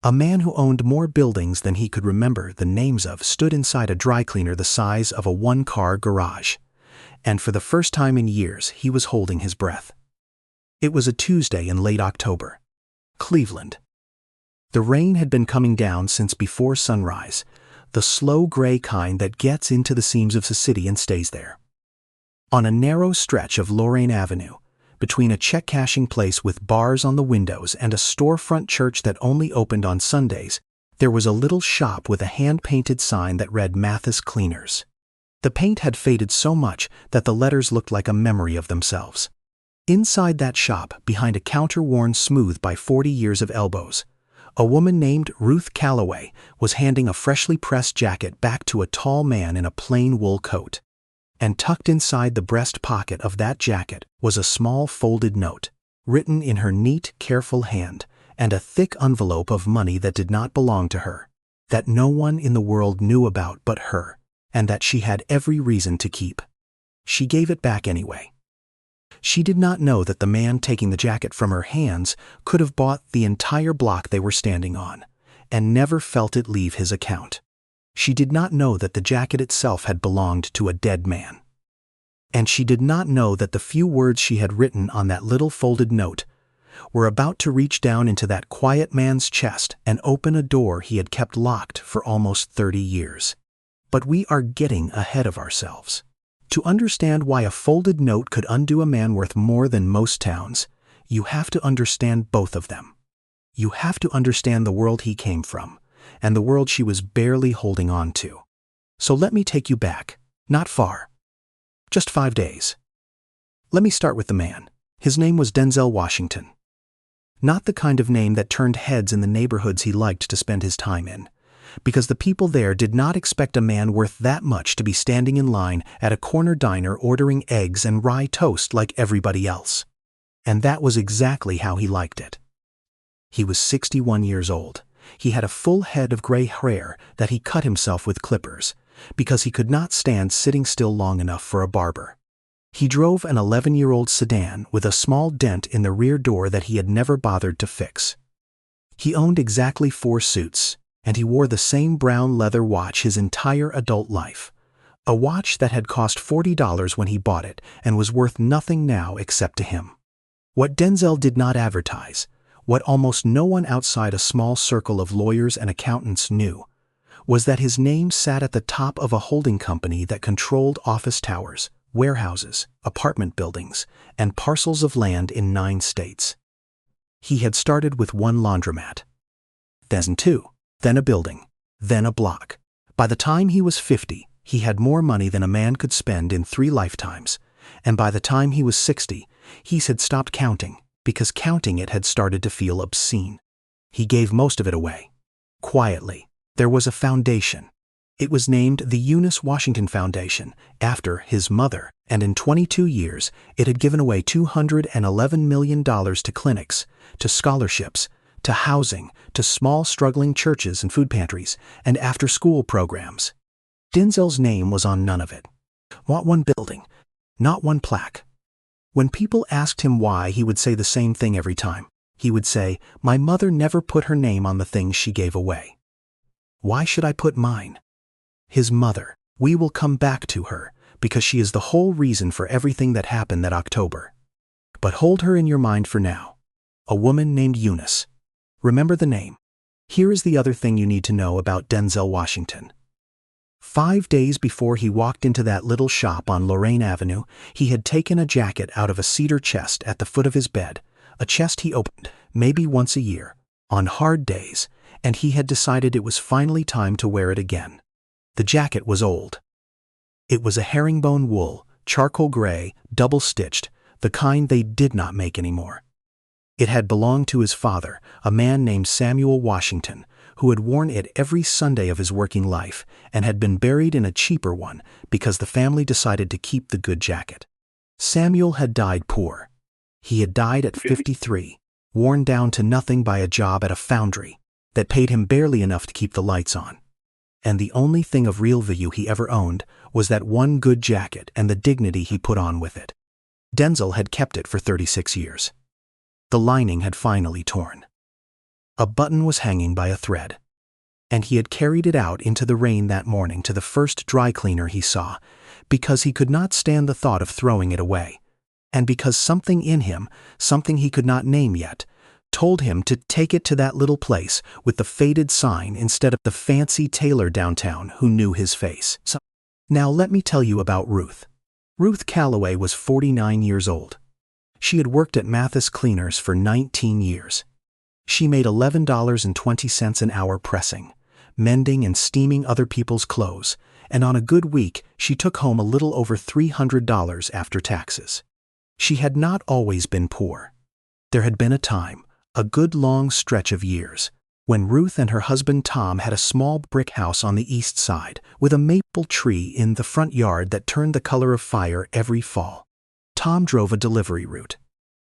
A man who owned more buildings than he could remember the names of stood inside a dry cleaner the size of a one-car garage. And for the first time in years, he was holding his breath. It was a Tuesday in late October. Cleveland. The rain had been coming down since before sunrise, the slow gray kind that gets into the seams of the city and stays there. On a narrow stretch of Lorraine Avenue, between a check-cashing place with bars on the windows and a storefront church that only opened on Sundays, there was a little shop with a hand-painted sign that read Mathis Cleaners. The paint had faded so much that the letters looked like a memory of themselves. Inside that shop, behind a counter worn smooth by 40 years of elbows, a woman named Ruth Calloway was handing a freshly pressed jacket back to a tall man in a plain wool coat. And tucked inside the breast pocket of that jacket was a small folded note, written in her neat, careful hand, and a thick envelope of money that did not belong to her, that no one in the world knew about but her, and that she had every reason to keep. She gave it back anyway. She did not know that the man taking the jacket from her hands could have bought the entire block they were standing on, and never felt it leave his account. She did not know that the jacket itself had belonged to a dead man. And she did not know that the few words she had written on that little folded note were about to reach down into that quiet man's chest and open a door he had kept locked for almost 30 years. But we are getting ahead of ourselves. To understand why a folded note could undo a man worth more than most towns, you have to understand both of them. You have to understand the world he came from, and the world she was barely holding on to. So let me take you back, not far, just 5 days. Let me start with the man. His name was Denzel Washington. Not the kind of name that turned heads in the neighborhoods he liked to spend his time in, because the people there did not expect a man worth that much to be standing in line at a corner diner ordering eggs and rye toast like everybody else. And that was exactly how he liked it. He was 61 years old. He had a full head of gray hair that he cut himself with clippers, because he could not stand sitting still long enough for a barber. He drove an 11-year-old sedan with a small dent in the rear door that he had never bothered to fix. He owned exactly 4 suits, and he wore the same brown leather watch his entire adult life, a watch that had cost $40 when he bought it and was worth nothing now except to him. What Denzel did not advertise, what almost no one outside a small circle of lawyers and accountants knew, was that his name sat at the top of a holding company that controlled office towers, warehouses, apartment buildings, and parcels of land in 9 states. He had started with 1 laundromat, then 2, then a building, then a block. By the time he was 50, he had more money than a man could spend in 3 lifetimes, and by the time he was 60, he had stopped counting, because counting it had started to feel obscene. He gave most of it away. Quietly. There was a foundation. It was named the Eunice Washington Foundation, after his mother, and in 22 years, it had given away $211 million to clinics, to scholarships, to housing, to small struggling churches and food pantries, and after-school programs. Denzel's name was on none of it. Not one building, not one plaque. When people asked him why, he would say the same thing every time. He would say, "My mother never put her name on the things she gave away. Why should I put mine?" His mother. We will come back to her, because she is the whole reason for everything that happened that October. But hold her in your mind for now. A woman named Eunice. Remember the name. Here is the other thing you need to know about Denzel Washington. 5 days before he walked into that little shop on Lorraine Avenue, he had taken a jacket out of a cedar chest at the foot of his bed, a chest he opened maybe once a year, on hard days, and he had decided it was finally time to wear it again. The jacket was old. It was a herringbone wool, charcoal gray, double-stitched, the kind they did not make anymore. It had belonged to his father, a man named Samuel Washington, who had worn it every Sunday of his working life and had been buried in a cheaper one because the family decided to keep the good jacket. Samuel had died poor. He had died at 53, worn down to nothing by a job at a foundry that paid him barely enough to keep the lights on. And the only thing of real value he ever owned was that one good jacket and the dignity he put on with it. Denzel had kept it for 36 years. The lining had finally torn. A button was hanging by a thread. And he had carried it out into the rain that morning to the first dry cleaner he saw, because he could not stand the thought of throwing it away, and because something in him, something he could not name yet, told him to take it to that little place with the faded sign instead of the fancy tailor downtown who knew his face. Now let me tell you about Ruth. Ruth Calloway was 49 years old. She had worked at Mathis Cleaners for 19 years. She made $11.20 an hour pressing, mending and steaming other people's clothes, and on a good week she took home a little over $300 after taxes. She had not always been poor. There had been a time, a good long stretch of years, when Ruth and her husband Tom had a small brick house on the east side with a maple tree in the front yard that turned the color of fire every fall. Tom drove a delivery route.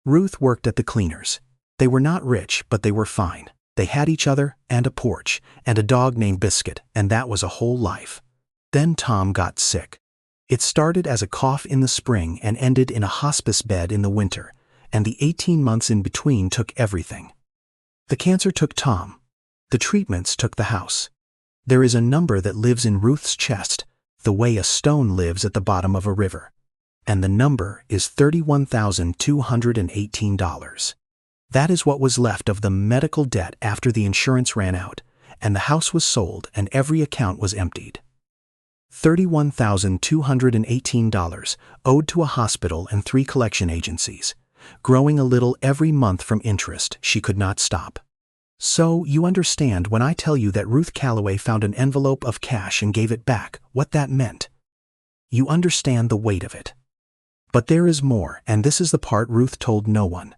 Ruth worked at the Cleaners. They were not rich, but they were fine. They had each other and a porch and a dog named Biscuit, and that was a whole life. Then Tom got sick. It started as a cough in the spring and ended in a hospice bed in the winter, and the 18 months in between took everything. The cancer took Tom. The treatments took the house. There is a number that lives in Ruth's chest, the way a stone lives at the bottom of a river. And the number is $31,218. That is what was left of the medical debt after the insurance ran out, and the house was sold and every account was emptied. $31,218 owed to a hospital and 3 collection agencies, growing a little every month from interest she could not stop. So you understand when I tell you that Ruth Calloway found an envelope of cash and gave it back, what that meant. You understand the weight of it. But there is more, and this is the part Ruth told no one.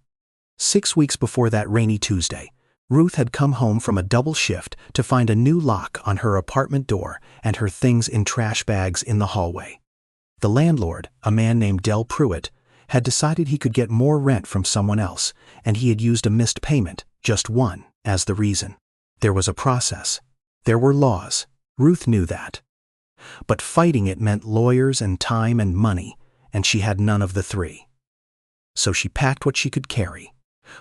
6 weeks before that rainy Tuesday, Ruth had come home from a double shift to find a new lock on her apartment door and her things in trash bags in the hallway. The landlord, a man named Del Pruitt, had decided he could get more rent from someone else, and he had used a missed payment, just one, as the reason. There was a process. There were laws. Ruth knew that. But fighting it meant lawyers and time and money, and she had none of the 3. So she packed what she could carry,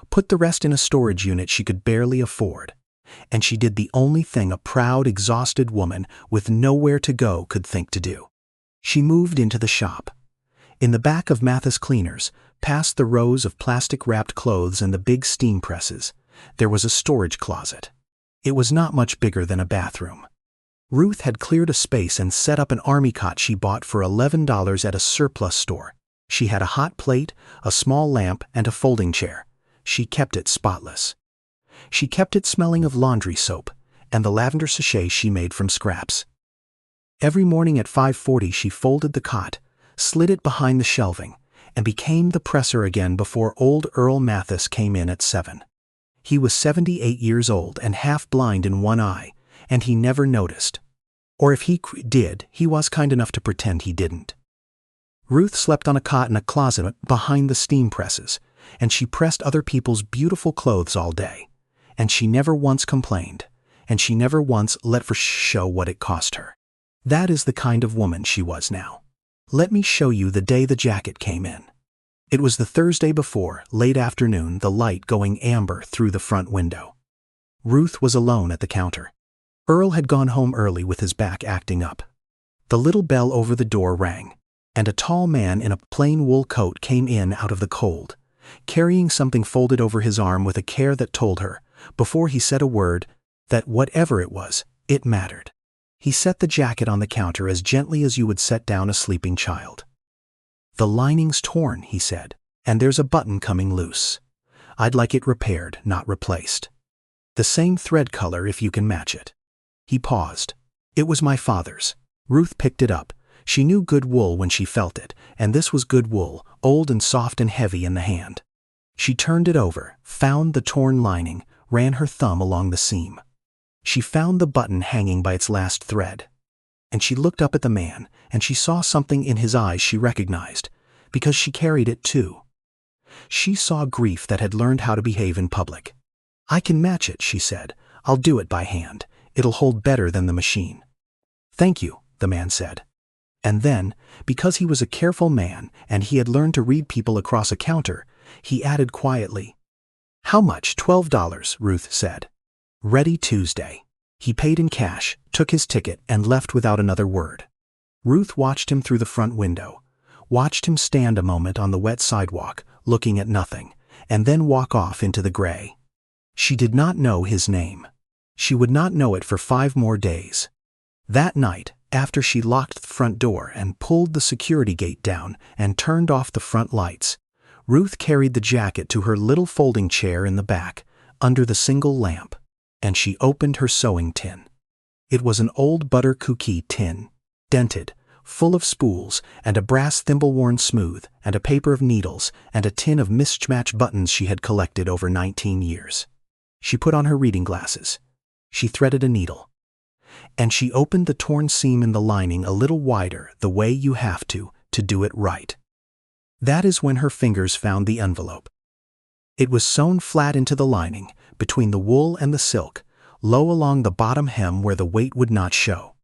put the rest in a storage unit she could barely afford, and she did the only thing a proud, exhausted woman with nowhere to go could think to do. She moved into the shop. In the back of Mathis Cleaners, past the rows of plastic-wrapped clothes and the big steam presses, there was a storage closet. It was not much bigger than a bathroom. Ruth had cleared a space and set up an army cot she bought for $11 at a surplus store. She had a hot plate, a small lamp, and a folding chair. She kept it spotless. She kept it smelling of laundry soap and the lavender sachet she made from scraps. Every morning at 5:40 she folded the cot, slid it behind the shelving, and became the presser again before old Earl Mathis came in at 7. He was 78 years old and half blind in one eye, and he never noticed. Or if he did, he was kind enough to pretend he didn't. Ruth slept on a cot in a closet behind the steam presses, and she pressed other people's beautiful clothes all day, and she never once complained, and she never once let for show what it cost her. That is the kind of woman she was now. Let me show you the day the jacket came in. It was the Thursday before, late afternoon, the light going amber through the front window. Ruth was alone at the counter. Earl had gone home early with his back acting up. The little bell over the door rang, and a tall man in a plain wool coat came in out of the cold, carrying something folded over his arm with a care that told her, before he said a word, that whatever it was, it mattered. He set the jacket on the counter as gently as you would set down a sleeping child. "The lining's torn," he said, "and there's a button coming loose. I'd like it repaired, not replaced. The same thread color if you can match it." He paused. "It was my father's." Ruth picked it up. She knew good wool when she felt it, and this was good wool, old and soft and heavy in the hand. She turned it over, found the torn lining, ran her thumb along the seam. She found the button hanging by its last thread. And she looked up at the man, and she saw something in his eyes she recognized, because she carried it too. She saw grief that had learned how to behave in public. "I can match it," she said. "I'll do it by hand. It'll hold better than the machine." "Thank you," the man said. And then, because he was a careful man and he had learned to read people across a counter, he added quietly, "How much?" $12, Ruth said. Ready Tuesday. He paid in cash, took his ticket, and left without another word. Ruth watched him through the front window, watched him stand a moment on the wet sidewalk, looking at nothing, and then walk off into the gray. She did not know his name. She would not know it for 5 more days. That night, after she locked the front door and pulled the security gate down and turned off the front lights, Ruth carried the jacket to her little folding chair in the back, under the single lamp, and she opened her sewing tin. It was an old butter cookie tin, dented, full of spools, and a brass thimble worn smooth, and a paper of needles, and a tin of mismatched buttons she had collected over 19 years. She put on her reading glasses. She threaded a needle. And she opened the torn seam in the lining a little wider, the way you have to do it right. That is when her fingers found the envelope. It was sewn flat into the lining, between the wool and the silk, low along the bottom hem where the weight would not show.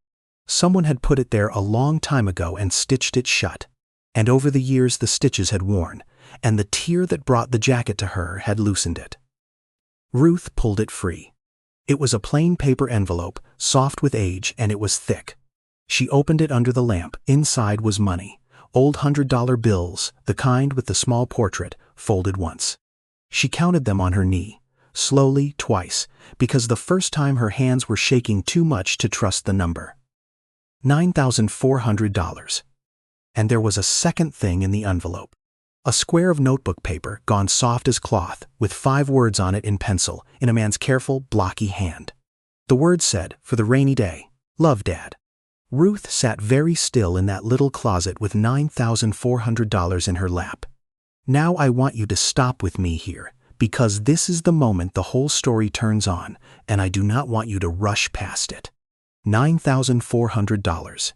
Someone had put it there a long time ago and stitched it shut, and over the years the stitches had worn, and the tear that brought the jacket to her had loosened it. Ruth pulled it free. It was a plain paper envelope, soft with age, and it was thick. She opened it under the lamp. Inside was money, old $100 bills, the kind with the small portrait, folded once. She counted them on her knee, slowly, twice, because the first time her hands were shaking too much to trust the number. $9,400. And there was a second thing in the envelope. A square of notebook paper, gone soft as cloth, with 5 words on it in pencil, in a man's careful, blocky hand. The words said, "For the rainy day. Love, Dad." Ruth sat very still in that little closet with $9,400 in her lap. Now I want you to stop with me here, because this is the moment the whole story turns on, and I do not want you to rush past it. $9,400.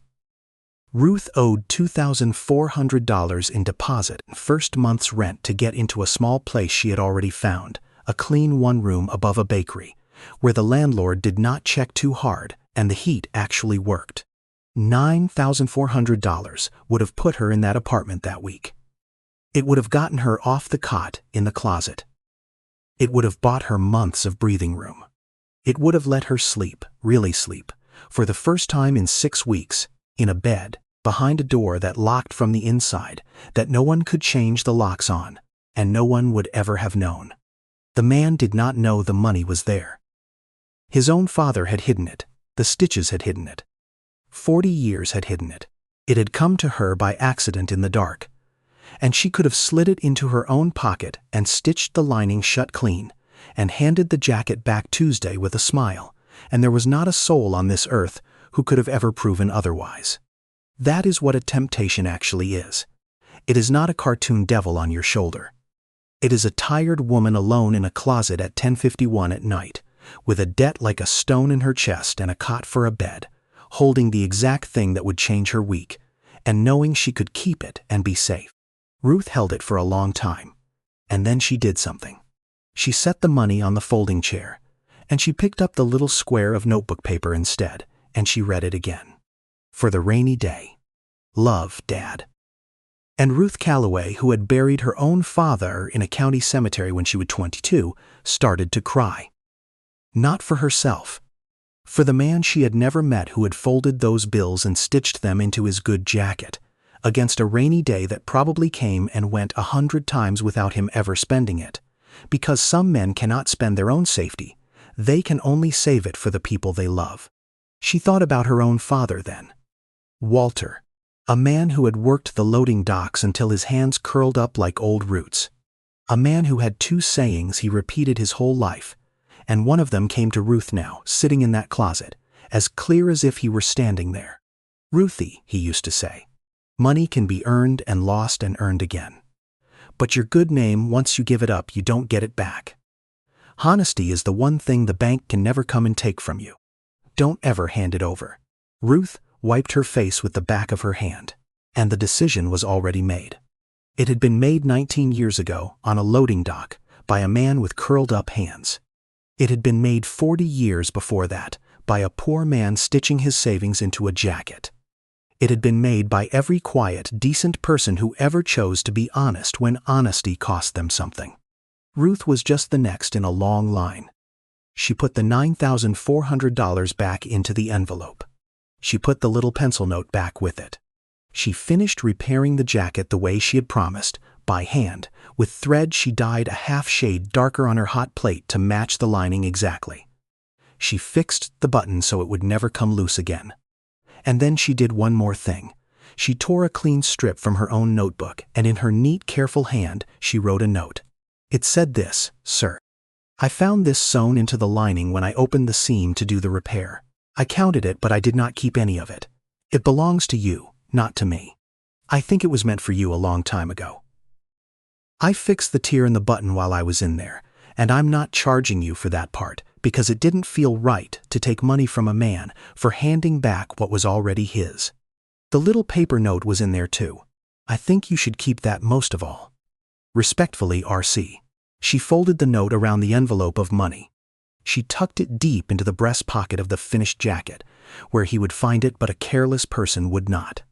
Ruth owed $2,400 in deposit and first month's rent to get into a small place she had already found, a clean one-room above a bakery, where the landlord did not check too hard and the heat actually worked. $9,400 would have put her in that apartment that week. It would have gotten her off the cot in the closet. It would have bought her months of breathing room. It would have let her sleep, really sleep, for the first time in 6 weeks, in a bed, behind a door that locked from the inside, that no one could change the locks on, and no one would ever have known. The man did not know the money was there. His own father had hidden it. The stitches had hidden it. 40 years had hidden it. It had come to her by accident in the dark, and she could have slid it into her own pocket and stitched the lining shut clean, and handed the jacket back Tuesday with a smile, and there was not a soul on this earth who could have ever proven otherwise. That is what a temptation actually is. It is not a cartoon devil on your shoulder. It is a tired woman alone in a closet at 10:51 at night, with a debt like a stone in her chest and a cot for a bed, holding the exact thing that would change her week, and knowing she could keep it and be safe. Ruth held it for a long time, and then she did something. She set the money on the folding chair, and she picked up the little square of notebook paper instead, and she read it again. For the rainy day. Love, Dad. And Ruth Calloway, who had buried her own father in a county cemetery when she was 22, started to cry. Not for herself. For the man she had never met who had folded those bills and stitched them into his good jacket, against a rainy day that probably came and went 100 times without him ever spending it. Because some men cannot spend their own safety, they can only save it for the people they love. She thought about her own father then. Walter, a man who had worked the loading docks until his hands curled up like old roots. A man who had 2 sayings he repeated his whole life, and one of them came to Ruth now, sitting in that closet, as clear as if he were standing there. Ruthie, he used to say, money can be earned and lost and earned again. But your good name, once you give it up, you don't get it back. Honesty is the one thing the bank can never come and take from you. Don't ever hand it over. Ruth wiped her face with the back of her hand, and the decision was already made. It had been made 19 years ago on a loading dock by a man with curled up hands. It had been made 40 years before that by a poor man stitching his savings into a jacket. It had been made by every quiet, decent person who ever chose to be honest when honesty cost them something. Ruth was just the next in a long line. She put the $9,400 back into the envelope. She put the little pencil note back with it. She finished repairing the jacket the way she had promised, by hand, with thread she dyed a half shade darker on her hot plate to match the lining exactly. She fixed the button so it would never come loose again. And then she did one more thing. She tore a clean strip from her own notebook, and in her neat, careful hand, she wrote a note. It said this: "Sir, I found this sewn into the lining when I opened the seam to do the repair. I counted it, but I did not keep any of it. It belongs to you, not to me. I think it was meant for you a long time ago. I fixed the tear in the button while I was in there, and I'm not charging you for that part, because it didn't feel right to take money from a man for handing back what was already his. The little paper note was in there too. I think you should keep that most of all. Respectfully, R.C." She folded the note around the envelope of money. She tucked it deep into the breast pocket of the finished jacket, where he would find it but a careless person would not.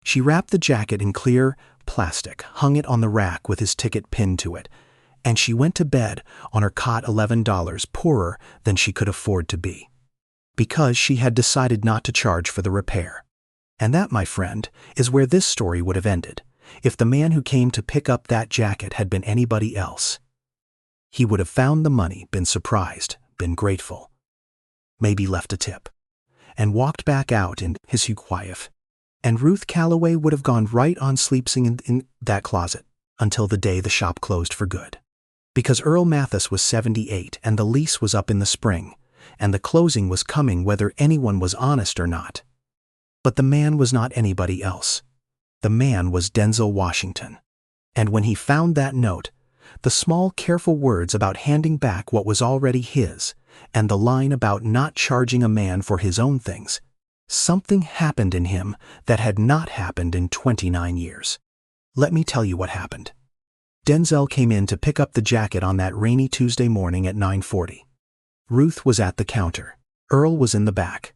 She wrapped the jacket in clear plastic, hung it on the rack with his ticket pinned to it, and she went to bed on her cot $11 poorer than she could afford to be, because she had decided not to charge for the repair. And that, my friend, is where this story would have ended, if the man who came to pick up that jacket had been anybody else. He would have found the money, been surprised, been grateful, maybe left a tip, and walked back out in his wife. And Ruth Calloway would have gone right on sleeping in that closet until the day the shop closed for good. Because Earl Mathis was 78 and the lease was up in the spring, and the closing was coming whether anyone was honest or not. But the man was not anybody else. The man was Denzel Washington. And when he found that note, the small, careful words about handing back what was already his, and the line about not charging a man for his own things, something happened in him that had not happened in 29 years. Let me tell you what happened. Denzel came in to pick up the jacket on that rainy Tuesday morning at 9:40. Ruth was at the counter. Earl was in the back.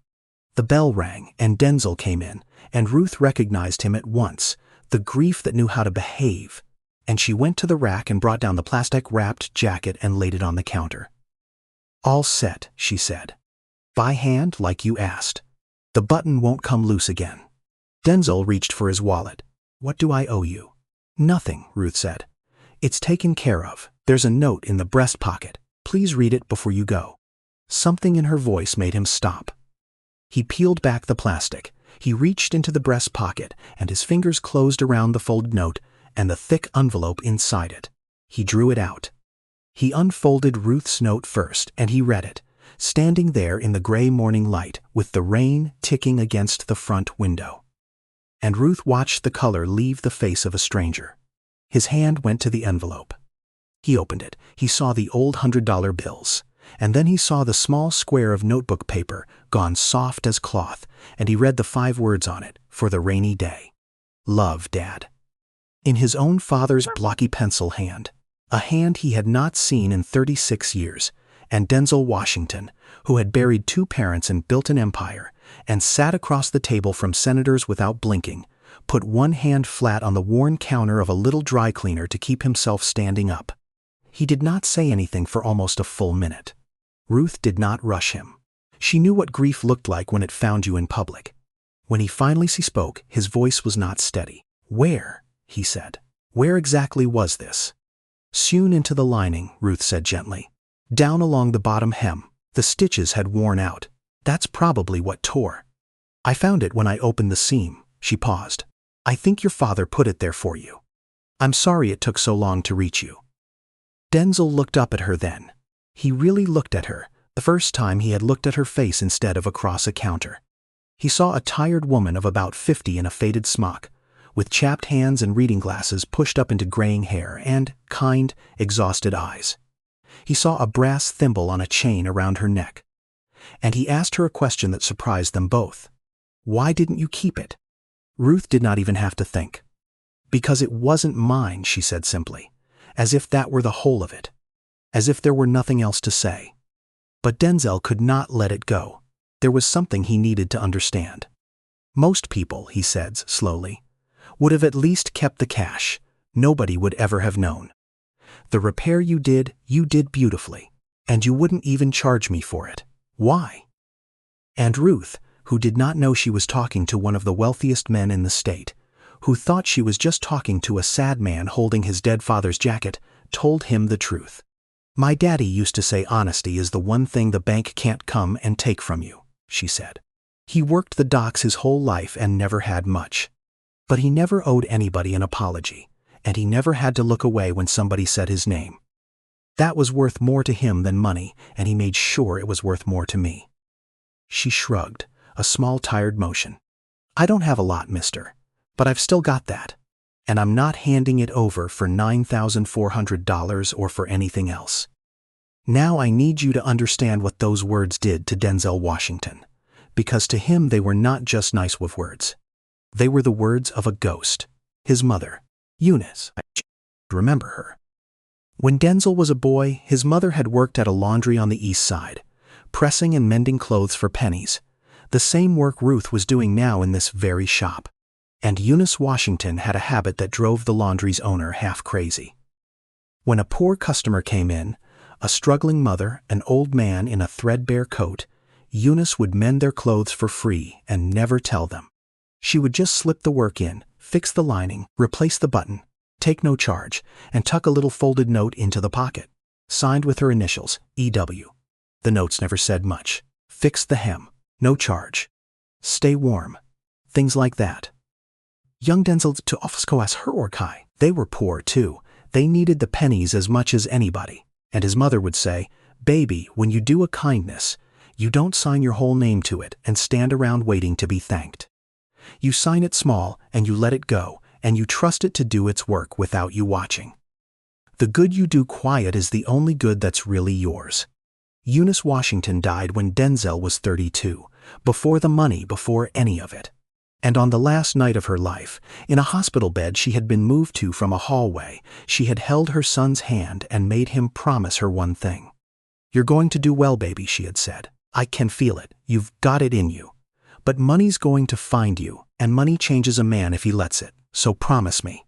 The bell rang, and Denzel came in, and Ruth recognized him at once, the grief that knew how to behave, and she went to the rack and brought down the plastic-wrapped jacket and laid it on the counter. "All set," she said. "By hand, like you asked. The button won't come loose again." Denzel reached for his wallet. "What do I owe you?" "Nothing," Ruth said. "It's taken care of. There's a note in the breast pocket. Please read it before you go." Something in her voice made him stop. He peeled back the plastic. He reached into the breast pocket, and his fingers closed around the folded note and the thick envelope inside it. He drew it out. He unfolded Ruth's note first, and he read it, standing there in the gray morning light with the rain ticking against the front window. And Ruth watched the color leave the face of a stranger. His hand went to the envelope. He opened it. He saw the old $100 bills. And then he saw the small square of notebook paper, gone soft as cloth, and he read the 5 words on it, "For the rainy day. Love, Dad." In his own father's blocky pencil hand, a hand he had not seen in 36 years, and Denzel Washington, who had buried 2 parents and built an empire, and sat across the table from senators without blinking, put one hand flat on the worn counter of a little dry cleaner to keep himself standing up. He did not say anything for almost a full minute. Ruth did not rush him. She knew what grief looked like when it found you in public. When he finally spoke, his voice was not steady. "Where?" he said. "Where exactly was this?" "Sewn into the lining," Ruth said gently. "Down along the bottom hem. The stitches had worn out. That's probably what tore. I found it when I opened the seam." She paused. "I think your father put it there for you. I'm sorry it took so long to reach you." Denzel looked up at her then. He really looked at her, the first time he had looked at her face instead of across a counter. He saw a tired woman of about 50 in a faded smock, with chapped hands and reading glasses pushed up into graying hair and kind, exhausted eyes. He saw a brass thimble on a chain around her neck. And he asked her a question that surprised them both. "Why didn't you keep it?" Ruth did not even have to think. "Because it wasn't mine," she said simply, as if that were the whole of it. As if there were nothing else to say. But Denzel could not let it go. There was something he needed to understand. "Most people," he said slowly, "would have at least kept the cash. Nobody would ever have known. The repair you did beautifully. And you wouldn't even charge me for it. Why? And Ruth, who did not know she was talking to one of the wealthiest men in the state, who thought she was just talking to a sad man holding his dead father's jacket, told him the truth. My daddy used to say honesty is the one thing the bank can't come and take from you, she said. He worked the docks his whole life and never had much. But he never owed anybody an apology, and he never had to look away when somebody said his name. That was worth more to him than money, and he made sure it was worth more to me. She shrugged, a small tired motion. I don't have a lot, mister, but I've still got that. And I'm not handing it over for $9,400 or for anything else. Now I need you to understand what those words did to Denzel Washington, because to him they were not just nice with words. They were the words of a ghost, his mother, Eunice. I remember her. When Denzel was a boy, his mother had worked at a laundry on the east side, pressing and mending clothes for pennies, the same work Ruth was doing now in this very shop. And Eunice Washington had a habit that drove the laundry's owner half crazy. When a poor customer came in, a struggling mother, an old man in a threadbare coat, Eunice would mend their clothes for free and never tell them. She would just slip the work in, fix the lining, replace the button, take no charge, and tuck a little folded note into the pocket, signed with her initials, E.W. The notes never said much. Fix the hem, no charge. Stay warm. Things like that. Young Denzel to offisko as her orkai. They were poor too. They needed the pennies as much as anybody. And his mother would say, baby, when you do a kindness, you don't sign your whole name to it and stand around waiting to be thanked. You sign it small and you let it go, and you trust it to do its work without you watching. The good you do quiet is the only good that's really yours. Eunice Washington died when Denzel was 32, before the money, before any of it. And on the last night of her life, in a hospital bed she had been moved to from a hallway, she had held her son's hand and made him promise her one thing. You're going to do well, baby, she had said. I can feel it. You've got it in you. But money's going to find you, and money changes a man if he lets it, so promise me.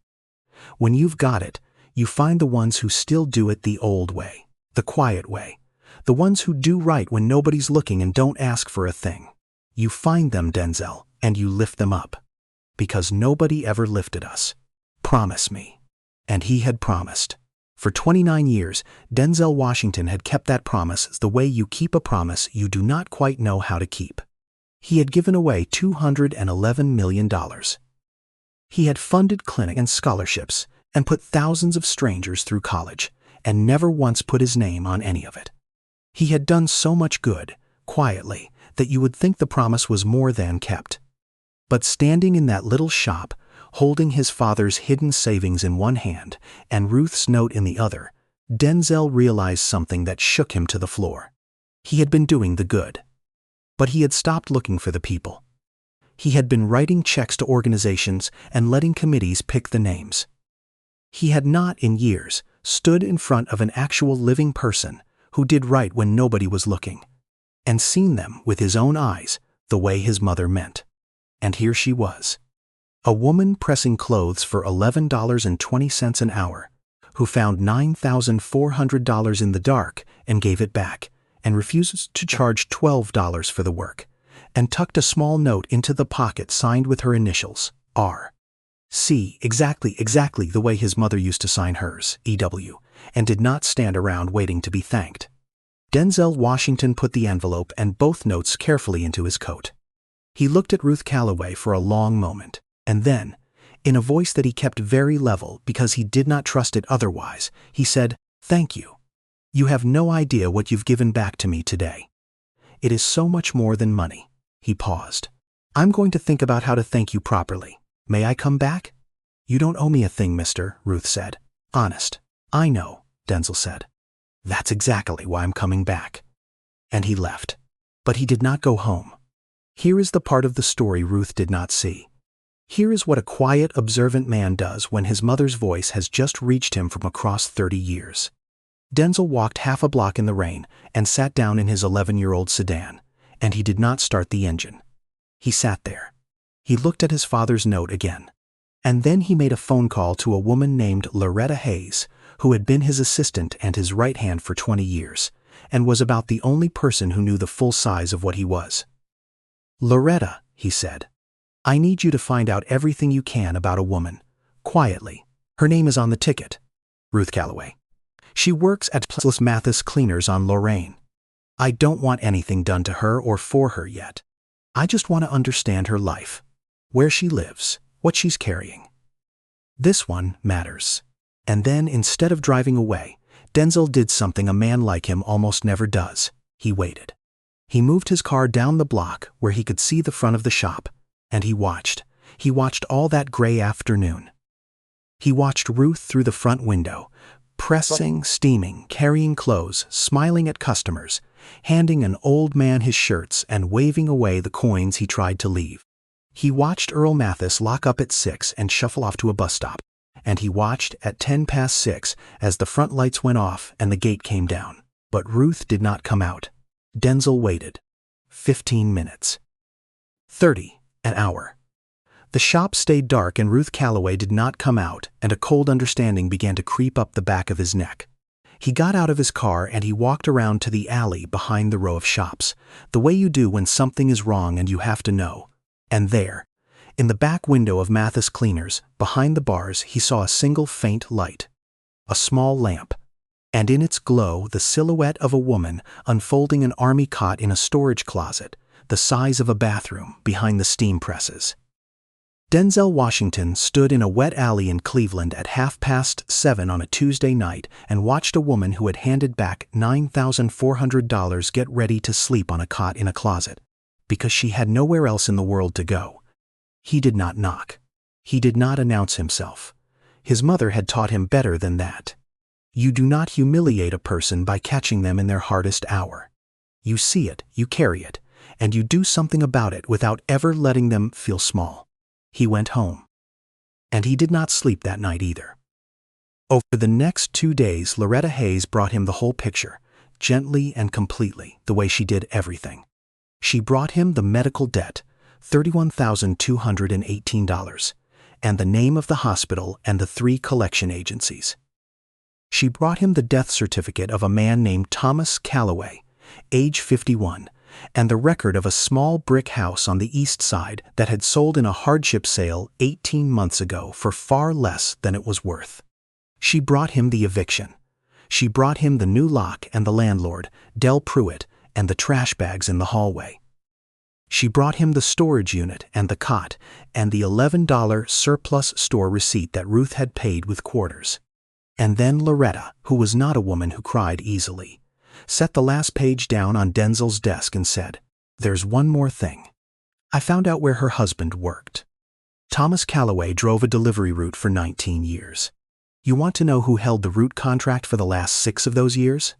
When you've got it, you find the ones who still do it the old way, the quiet way, the ones who do right when nobody's looking and don't ask for a thing. You find them, Denzel, and you lift them up. Because nobody ever lifted us. Promise me. And he had promised. For 29 years, Denzel Washington had kept that promise the way you keep a promise you do not quite know how to keep. He had given away $211 million. He had funded clinics and scholarships and put thousands of strangers through college, and never once put his name on any of it. He had done so much good, quietly, that you would think the promise was more than kept. But standing in that little shop, holding his father's hidden savings in one hand and Ruth's note in the other, Denzel realized something that shook him to the floor. He had been doing the good. But he had stopped looking for the people. He had been writing checks to organizations and letting committees pick the names. He had not, in years, stood in front of an actual living person who did right when nobody was looking, and seen them with his own eyes the way his mother meant. And here she was, a woman pressing clothes for $11.20 an hour, who found $9,400 in the dark and gave it back, and refuses to charge $12 for the work, and tucked a small note into the pocket signed with her initials, R. C. Exactly the way his mother used to sign hers, E.W., and did not stand around waiting to be thanked. Denzel Washington put the envelope and both notes carefully into his coat. He looked at Ruth Calloway for a long moment, and then, in a voice that he kept very level because he did not trust it otherwise, he said, "Thank you. You have no idea what you've given back to me today. It is so much more than money." He paused. "I'm going to think about how to thank you properly. May I come back?" "You don't owe me a thing, mister," Ruth said. "Honest." "I know," Denzel said. "That's exactly why I'm coming back." And he left. But he did not go home. Here is the part of the story Ruth did not see. Here is what a quiet, observant man does when his mother's voice has just reached him from across 30 years. Denzel walked half a block in the rain and sat down in his 11-year-old sedan, and he did not start the engine. He sat there. He looked at his father's note again. And then he made a phone call to a woman named Loretta Hayes, who had been his assistant and his right hand for 20 years, and was about the only person who knew the full size of what he was. "Loretta," he said, "I need you to find out everything you can about a woman. Quietly. Her name is on the ticket. Ruth Calloway. She works at Mathis Cleaners on Lorraine. I don't want anything done to her or for her yet. I just want to understand her life, where she lives, what she's carrying. This one matters." And then, instead of driving away, Denzel did something a man like him almost never does. He waited. He moved his car down the block where he could see the front of the shop, and he watched. He watched all that gray afternoon. He watched Ruth through the front window, pressing, steaming, carrying clothes, smiling at customers, handing an old man his shirts and waving away the coins he tried to leave. He watched Earl Mathis lock up at 6 and shuffle off to a bus stop, and he watched at 6:10 as the front lights went off and the gate came down. But Ruth did not come out. Denzel waited. 15 minutes. 30, an hour. The shop stayed dark and Ruth Calloway did not come out, and a cold understanding began to creep up the back of his neck. He got out of his car and he walked around to the alley behind the row of shops, the way you do when something is wrong and you have to know. And there, in the back window of Mathis Cleaners, behind the bars, he saw a single faint light. A small lamp. And in its glow, the silhouette of a woman unfolding an army cot in a storage closet, the size of a bathroom, behind the steam presses. Denzel Washington stood in a wet alley in Cleveland at 7:30 on a Tuesday night and watched a woman who had handed back $9,400 get ready to sleep on a cot in a closet, because she had nowhere else in the world to go. He did not knock. He did not announce himself. His mother had taught him better than that. You do not humiliate a person by catching them in their hardest hour. You see it, you carry it, and you do something about it without ever letting them feel small. He went home. And he did not sleep that night either. Over the next 2 days, Loretta Hayes brought him the whole picture, gently and completely, the way she did everything. She brought him the medical debt, $31,218, and the name of the hospital and the 3 collection agencies. She brought him the death certificate of a man named Thomas Calloway, age 51, and the record of a small brick house on the east side that had sold in a hardship sale 18 months ago for far less than it was worth. She brought him the eviction. She brought him the new lock and the landlord, Del Pruitt, and the trash bags in the hallway. She brought him the storage unit and the cot and the $11 surplus store receipt that Ruth had paid with quarters. And then Loretta, who was not a woman who cried easily, set the last page down on Denzel's desk and said, "There's one more thing. I found out where her husband worked. Thomas Calloway drove a delivery route for 19 years. You want to know who held the route contract for the last 6 of those years?"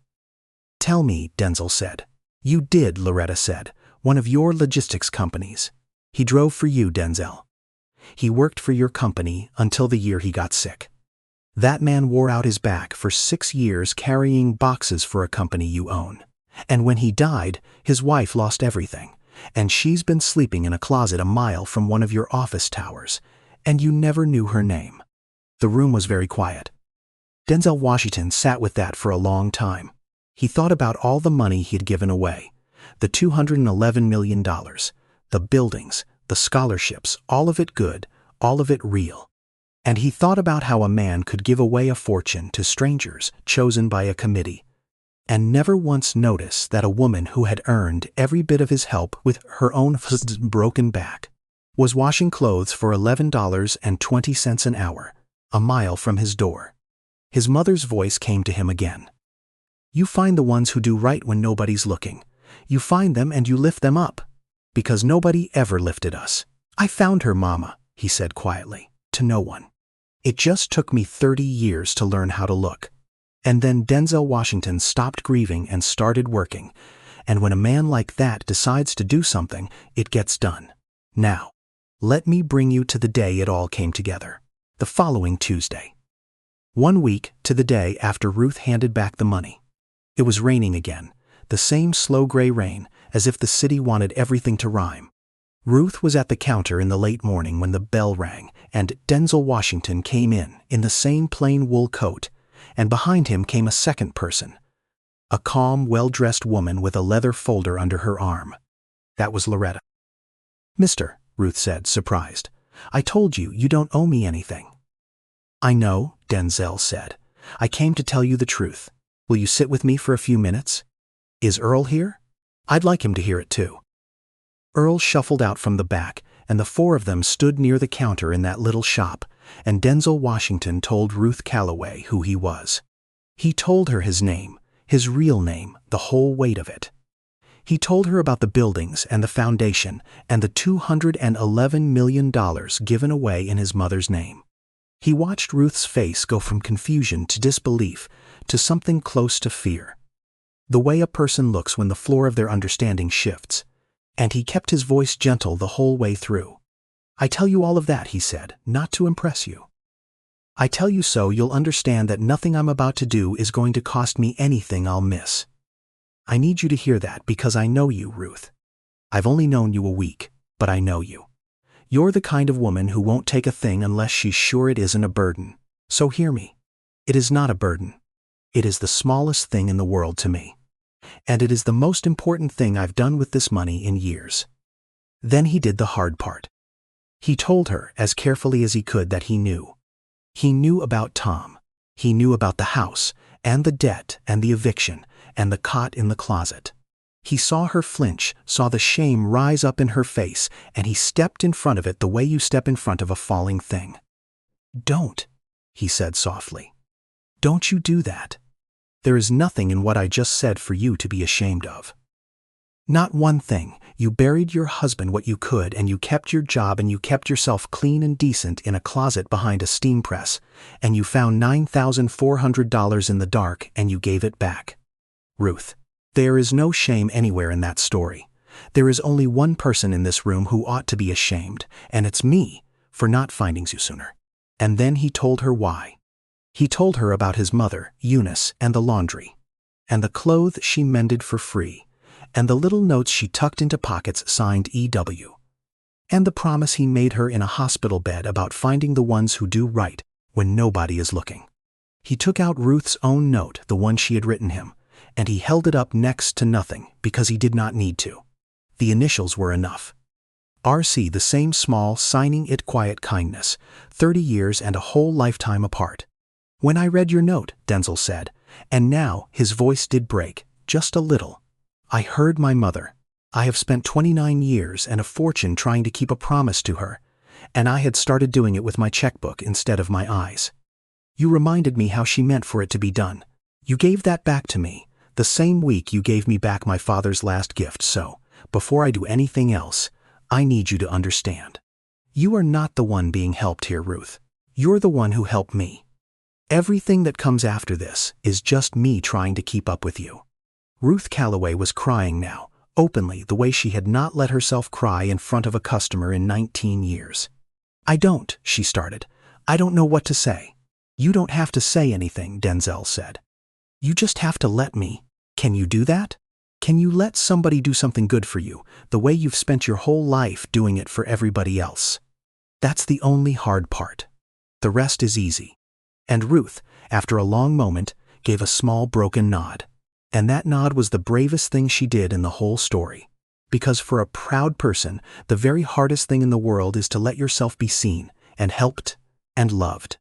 "Tell me," Denzel said. "You did," Loretta said. "One of your logistics companies. He drove for you, Denzel. He worked for your company until the year he got sick. That man wore out his back for 6 years carrying boxes for a company you own. And when he died, his wife lost everything, and she's been sleeping in a closet a mile from one of your office towers, and you never knew her name." The room was very quiet. Denzel Washington sat with that for a long time. He thought about all the money he had given away, the $211 million, the buildings, the scholarships, all of it good, all of it real. And he thought about how a man could give away a fortune to strangers chosen by a committee, and never once notice that a woman who had earned every bit of his help with her own broken back was washing clothes for $11.20 an hour, a mile from his door. His mother's voice came to him again. "You find the ones who do right when nobody's looking. You find them and you lift them up. Because nobody ever lifted us. I found her, Mama," he said quietly, to no one. "It just took me 30 years to learn how to look." And then Denzel Washington stopped grieving and started working. And when a man like that decides to do something, it gets done. Now, let me bring you to the day it all came together. The following Tuesday. 1 week to the day after Ruth handed back the money. It was raining again, the same slow gray rain, as if the city wanted everything to rhyme. Ruth was at the counter in the late morning when the bell rang, and Denzel Washington came in the same plain wool coat, and behind him came a second person, A calm, well-dressed woman with a leather folder under her arm. That was Loretta. "Mister," Ruth said, surprised, "I told you you don't owe me anything." "I know," Denzel said. "I came to tell you the truth. Will you sit with me for a few minutes? Is Earl here? I'd like him to hear it too." Earl shuffled out from the back, and the four of them stood near the counter in that little shop, and Denzel Washington told Ruth Calloway who he was. He told her his name, his real name, the whole weight of it. He told her about the buildings and the foundation and the $211 million given away in his mother's name. He watched Ruth's face go from confusion to disbelief to something close to fear. The way a person looks when the floor of their understanding shifts. And he kept his voice gentle the whole way through. "I tell you all of that," he said, "not to impress you. I tell you so you'll understand that nothing I'm about to do is going to cost me anything I'll miss. I need you to hear that because I know you, Ruth. I've only known you a week, but I know you. You're the kind of woman who won't take a thing unless she's sure it isn't a burden. So hear me. It is not a burden. It is the smallest thing in the world to me. And it is the most important thing I've done with this money in years." Then he did the hard part. He told her as carefully as he could that he knew. He knew about Tom. He knew about the house, and the debt, and the eviction, and the cot in the closet. He saw her flinch, saw the shame rise up in her face, and he stepped in front of it the way you step in front of a falling thing. "Don't," he said softly. "Don't you do that. There is nothing in what I just said for you to be ashamed of. Not one thing. You buried your husband what you could, and you kept your job, and you kept yourself clean and decent in a closet behind a steam press, and you found $9,400 in the dark, and you gave it back. Ruth, there is no shame anywhere in that story. There is only one person in this room who ought to be ashamed, and it's me, for not finding you sooner." And then he told her why. He told her about his mother, Eunice, and the laundry, and the clothes she mended for free, and the little notes she tucked into pockets signed E.W., and the promise he made her in a hospital bed about finding the ones who do right when nobody is looking. He took out Ruth's own note, the one she had written him, and he held it up next to nothing because he did not need to. The initials were enough. R.C., the same small, signing it quiet kindness, 30 years and a whole lifetime apart. "When I read your note," Denzel said, and now his voice did break, just a little, "I heard my mother. I have spent 29 years and a fortune trying to keep a promise to her, and I had started doing it with my checkbook instead of my eyes. You reminded me how she meant for it to be done. You gave that back to me, the same week you gave me back my father's last gift, so, before I do anything else, I need you to understand. You are not the one being helped here, Ruth. You're the one who helped me. Everything that comes after this is just me trying to keep up with you." Ruth Calloway was crying now, openly, the way she had not let herself cry in front of a customer in 19 years. She started. "I don't know what to say." "You don't have to say anything," Denzel said. "You just have to let me. Can you do that? Can you let somebody do something good for you, the way you've spent your whole life doing it for everybody else? That's the only hard part. The rest is easy." And Ruth, after a long moment, gave a small broken nod. And that nod was the bravest thing she did in the whole story. Because for a proud person, the very hardest thing in the world is to let yourself be seen, and helped, and loved.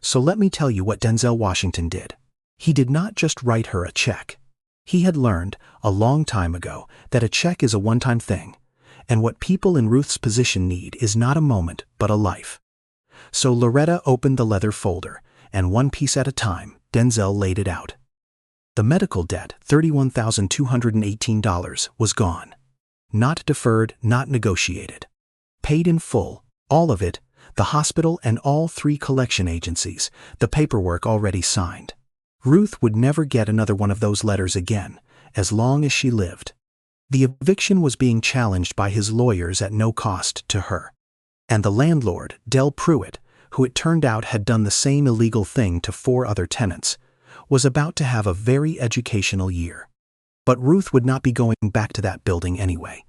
So let me tell you what Denzel Washington did. He did not just write her a check. He had learned, a long time ago, that a check is a one-time thing, and what people in Ruth's position need is not a moment, but a life. So Loretta opened the leather folder, and one piece at a time, Denzel laid it out. The medical debt, $31,218, was gone. Not deferred, not negotiated. Paid in full, all of it, the hospital and all 3 collection agencies, the paperwork already signed. Ruth would never get another one of those letters again, as long as she lived. The eviction was being challenged by his lawyers at no cost to her. And the landlord, Del Pruitt, who it turned out had done the same illegal thing to 4 other tenants, was about to have a very educational year. But Ruth would not be going back to that building anyway,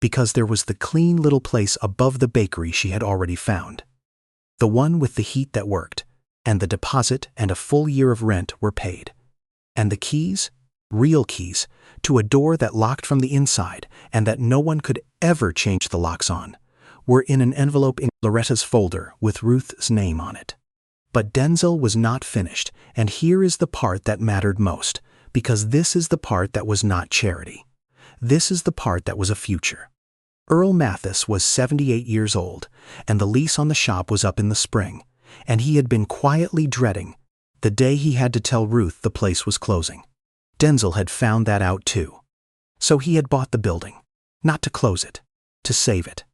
because there was the clean little place above the bakery she had already found. The one with the heat that worked, and the deposit and a full year of rent were paid. And the keys? real keys, to a door that locked from the inside and that no one could ever change the locks on, were in an envelope in Loretta's folder with Ruth's name on it. But Denzel was not finished, and here is the part that mattered most, because this is the part that was not charity. This is the part that was a future. Earl Mathis was 78 years old, and the lease on the shop was up in the spring, and he had been quietly dreading the day he had to tell Ruth the place was closing. Denzel had found that out too. So he had bought the building, not to close it, to save it.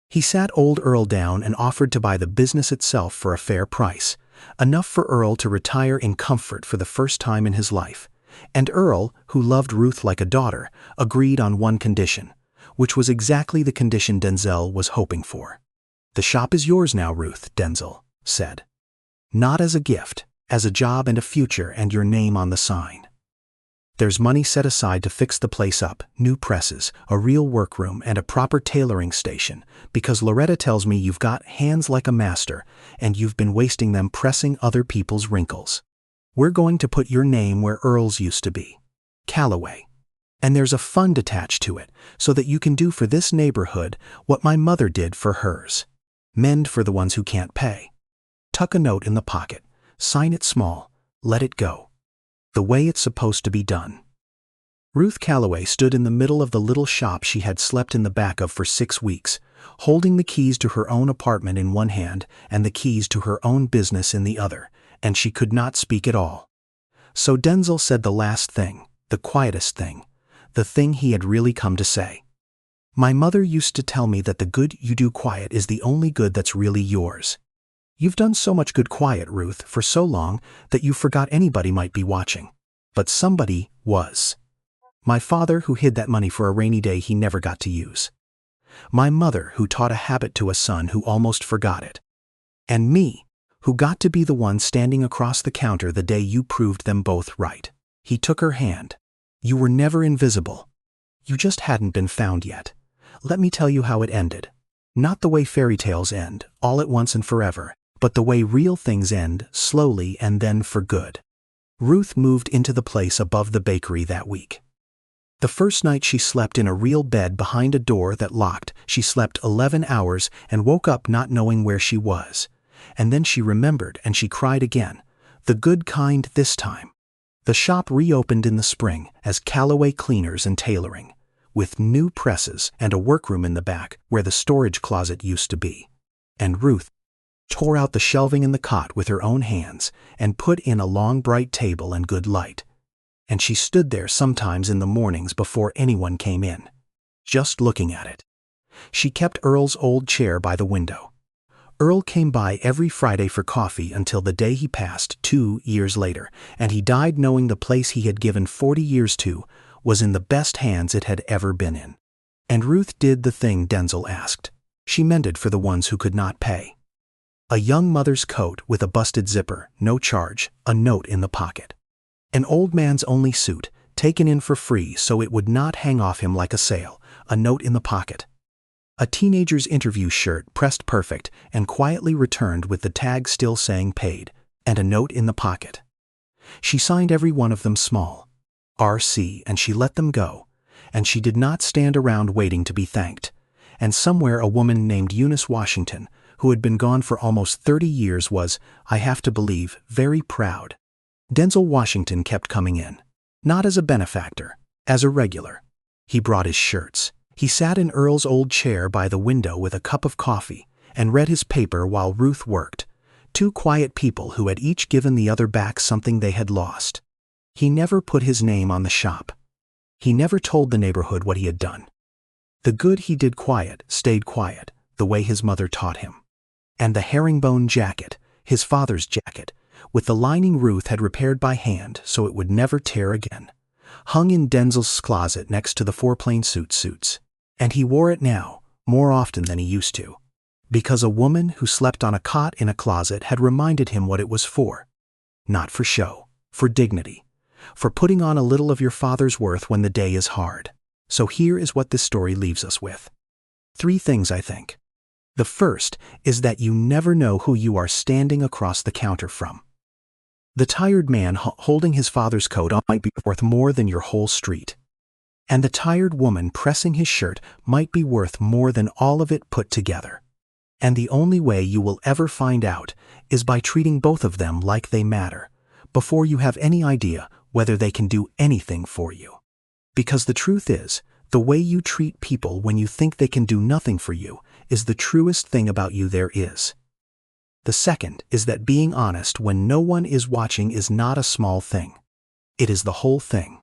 He sat old Earl down and offered to buy the business itself for a fair price, enough for Earl to retire in comfort for the first time in his life. And Earl, who loved Ruth like a daughter, agreed on one condition, which was exactly the condition Denzel was hoping for. "The shop is yours now, Ruth," Denzel said. "Not as a gift, as a job and a future and your name on the sign. There's money set aside to fix the place up, new presses, a real workroom, and a proper tailoring station, because Loretta tells me you've got hands like a master, and you've been wasting them pressing other people's wrinkles. We're going to put your name where Earl's used to be, Calloway. And there's a fund attached to it, so that you can do for this neighborhood what my mother did for hers. Mend for the ones who can't pay. Tuck a note in the pocket, sign it small, let it go. The way it's supposed to be done." Ruth Calloway stood in the middle of the little shop she had slept in the back of for 6 weeks, holding the keys to her own apartment in one hand and the keys to her own business in the other, and she could not speak at all. So Denzel said the last thing, the quietest thing, the thing he had really come to say. "My mother used to tell me that the good you do quiet is the only good that's really yours. You've done so much good quiet, Ruth, for so long that you forgot anybody might be watching. But somebody was. My father, who hid that money for a rainy day he never got to use. My mother, who taught a habit to a son who almost forgot it. And me, who got to be the one standing across the counter the day you proved them both right." He took her hand. "You were never invisible. You just hadn't been found yet. Let me tell you how it ended. Not the way fairy tales end, all at once and forever, but the way real things end, slowly and then for good." Ruth moved into the place above the bakery that week. The first night she slept in a real bed behind a door that locked. She slept 11 hours and woke up not knowing where she was. And then she remembered and she cried again, the good kind this time. The shop reopened in the spring as Calloway Cleaners and Tailoring, with new presses and a workroom in the back where the storage closet used to be. And Ruth tore out the shelving in the cot with her own hands and put in a long bright table and good light. And she stood there sometimes in the mornings before anyone came in, just looking at it. She kept Earl's old chair by the window. Earl came by every Friday for coffee until the day he passed 2 years later, and he died knowing the place he had given 40 years to was in the best hands it had ever been in. And Ruth did the thing Denzel asked. She mended for the ones who could not pay. A young mother's coat with a busted zipper, no charge, a note in the pocket. An old man's only suit, taken in for free so it would not hang off him like a sail, a note in the pocket. A teenager's interview shirt pressed perfect and quietly returned with the tag still saying paid, and a note in the pocket. She signed every one of them small, RC, and she let them go, and she did not stand around waiting to be thanked. And somewhere a woman named Eunice Washington, who had been gone for almost 30 years, was, I have to believe, very proud. Denzel Washington kept coming in, not as a benefactor, as a regular. He brought his shirts. He sat in Earl's old chair by the window with a cup of coffee and read his paper while Ruth worked, 2 quiet people who had each given the other back something they had lost. He never put his name on the shop. He never told the neighborhood what he had done. The good he did quiet stayed quiet, the way his mother taught him. And the herringbone jacket, his father's jacket, with the lining Ruth had repaired by hand so it would never tear again, hung in Denzel's closet next to the 4 plain suits. And he wore it now, more often than he used to, because a woman who slept on a cot in a closet had reminded him what it was for. Not for show, for dignity, for putting on a little of your father's worth when the day is hard. So here is what this story leaves us with. 3 things, I think. The first is that you never know who you are standing across the counter from. The tired man holding his father's coat might be worth more than your whole street. And the tired woman pressing his shirt might be worth more than all of it put together. And the only way you will ever find out is by treating both of them like they matter, before you have any idea whether they can do anything for you. Because the truth is, the way you treat people when you think they can do nothing for you is the truest thing about you there is. The second is that being honest when no one is watching is not a small thing. It is the whole thing.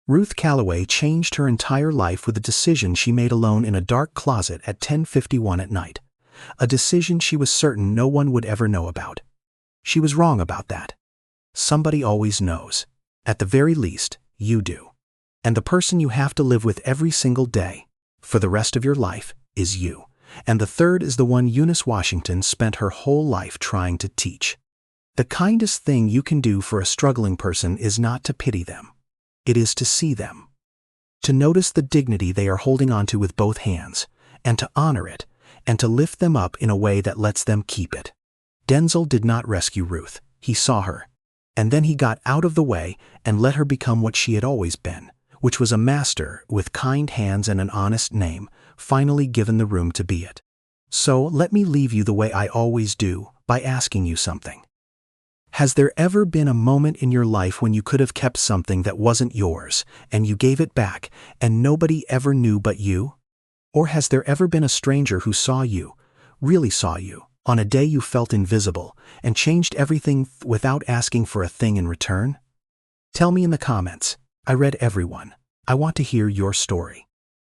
Ruth Calloway changed her entire life with a decision she made alone in a dark closet at 10:51 at night. A decision she was certain no one would ever know about. She was wrong about that. Somebody always knows. At the very least, you do. And the person you have to live with every single day, for the rest of your life, is you. And the third is the one Eunice Washington spent her whole life trying to teach. The kindest thing you can do for a struggling person is not to pity them. It is to see them. To notice the dignity they are holding onto with both hands, and to honor it, and to lift them up in a way that lets them keep it. Denzel did not rescue Ruth. He saw her. And then he got out of the way and let her become what she had always been, which was a master with kind hands and an honest name, finally given the room to be it. So let me leave you the way I always do, by asking you something. Has there ever been a moment in your life when you could have kept something that wasn't yours, and you gave it back, and nobody ever knew but you? Or has there ever been a stranger who saw you, really saw you, on a day you felt invisible, and changed everything without asking for a thing in return? Tell me in the comments. I read everyone. I want to hear your story.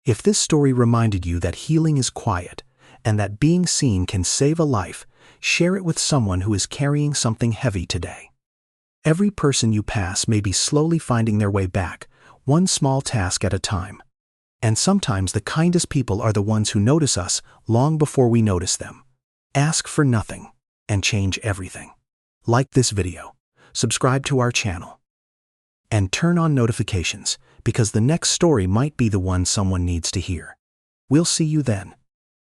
If this story reminded you that healing is quiet, and that being seen can save a life, share it with someone who is carrying something heavy today. Every person you pass may be slowly finding their way back, one small task at a time. And sometimes the kindest people are the ones who notice us long before we notice them. Ask for nothing, and change everything. Like this video, subscribe to our channel, and turn on notifications, because the next story might be the one someone needs to hear. We'll see you then.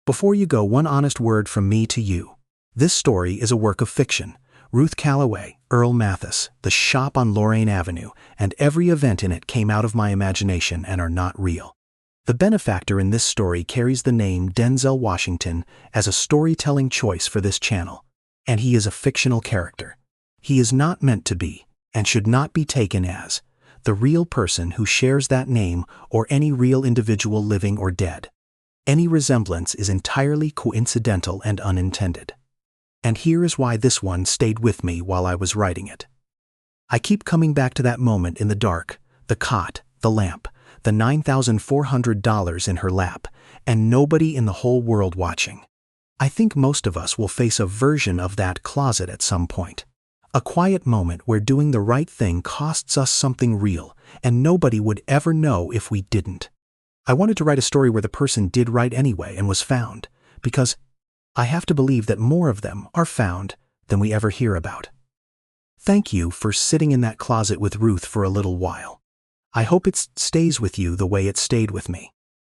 Before you go, one honest word from me to you. This story is a work of fiction. Ruth Calloway, Earl Mathis, the shop on Lorraine Avenue, and every event in it came out of my imagination and are not real. The benefactor in this story carries the name Denzel Washington as a storytelling choice for this channel, and he is a fictional character. He is not meant to be, and should not be taken as, the real person who shares that name or any real individual living or dead. Any resemblance is entirely coincidental and unintended. And here is why this one stayed with me while I was writing it. I keep coming back to that moment in the dark, the cot, the lamp, the $9,400 in her lap, and nobody in the whole world watching. I think most of us will face a version of that closet at some point. A quiet moment where doing the right thing costs us something real, and nobody would ever know if we didn't. I wanted to write a story where the person did right anyway and was found, because I have to believe that more of them are found than we ever hear about. Thank you for sitting in that closet with Ruth for a little while. I hope it stays with you the way it stayed with me.